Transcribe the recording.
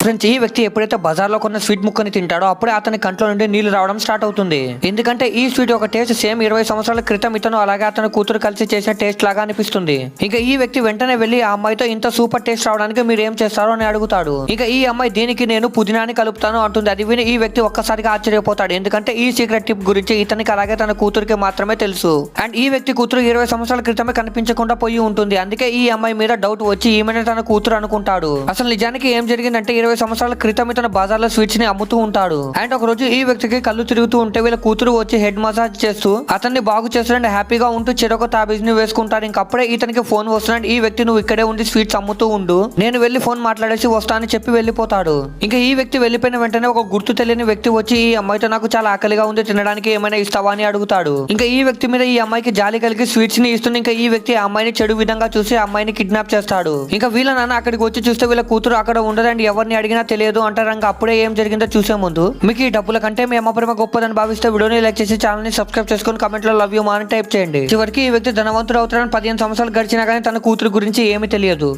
Friends, ఈ వ్యక్తి ఎప్పుడైతే బజార్ లో కొన్న స్వీట్ ముక్కని తింటాడో అప్పుడే అతని కంట్లో నుండి నీళ్లు రావడం స్టార్ట్ అవుతుంది. ఎందుకంటే ఈ స్వీట్ ఒక టేస్ట్ సేమ్ 20 సంవత్సరాల క్రితం ఇతను అలాగే అతని కూతురు కలిసి చేసిన టేస్ట్ లాగా అనిపిస్తుంది. ఇంకా ఈ వ్యక్తి వెంటనే వెళ్లి ఆ అమ్మాయితో ఇంత సూపర్ టేస్ట్ రావడానికి మీరు ఏం చేస్తారో అని అడుగుతాడు. ఇంకా ఈ అమ్మాయి దీనికి నేను పుదీనాని కలుపుతాను అంటుంది. అది విని ఈ వ్యక్తి ఒక్కసారిగా ఆశ్చర్యపోతాడు. ఎందుకంటే ఈ సీక్రెట్ టిప్ గురించి ఇతనికి అలాగే తన కూతురికి మాత్రమే తెలుసు. అండ్ ఈ వ్యక్తి కూతురు 20 సంవత్సరాల క్రితమే కనిపించకుండా పోయి ఉంటుంది. అందుకే ఈ అమ్మాయి మీద డౌట్ వచ్చి ఈమెనే తన కూతురు అనుకుంటాడు. అసలు నిజానికి ఏం జరిగిందంటే 20 సంవత్సరాల క్రితం ఇతను బజార్ లో స్వీట్స్ ని అమ్ముతూ ఉంటాడు. అండ్ ఒక రోజు ఈ వ్యక్తికి కళ్ళు తిరుగుతూ ఉంటే వీళ్ళ కూతురు వచ్చి హెడ్ మసాజ్ చేస్తూ అతన్ని బాగు చేస్తుంటే హ్యాపీగా ఉంటూ చెరొక తాబీజ్ ని వేసుకుంటారు. ఇంకప్పుడే ఇతనికి ఫోన్ వస్తున్నాడు. ఈ వ్యక్తి నువ్వు ఇక్కడే ఉండి స్వీట్స్ అమ్ముతూ ఉండు, నేను వెళ్లి ఫోన్ మాట్లాడేసి వస్తా అని చెప్పి వెళ్లిపోతాడు. ఇంకా ఈ వ్యక్తి వెళ్లిపోయిన వెంటనే ఒక గుర్తు తెలియని వ్యక్తి వచ్చి ఈ అమ్మాయితో నాకు చాలా ఆకలిగా ఉంది, తినడానికి ఏమైనా ఇస్తావా అని అడుగుతాడు. ఇంకా ఈ వ్యక్తి మీద ఈ అమ్మాయికి జాలి కలిగి స్వీట్స్ ని ఇస్తుంది. ఇంకా ఈ వ్యక్తి ఆ అమ్మాయిని చెడు విధంగా చూసి ఆ అమ్మాయిని కిడ్నాప్ చేస్తాడు. ఇంకా వీళ్ళ నాన్న అక్కడికి వచ్చి చూస్తే వీళ్ళ కూతురు అక్కడ ఉండదండి, ఎవరిని అడిగినా తెలియదు అంటారు. ఇంకా అప్పుడే ఏం జరిగిందో చూసే ముందు మీకు ఈ డబ్బుల కంటే మీ అమ్మ ప్రేమ గొప్పదని భావిస్తే వీడియోని లైక్ చేసి ఛానల్ ని సబ్స్క్రైబ్ చేసుకుని కమెంట్ లో లవ్ యూ మా అని టైప్ చేయండి. చివరికి ఈ వ్యక్తి ధనవంతుడు అవుతాడని 15 సంవత్సరాలు గడిచినా కానీ తన కూతురు గురించి ఏమీ తెలియదు.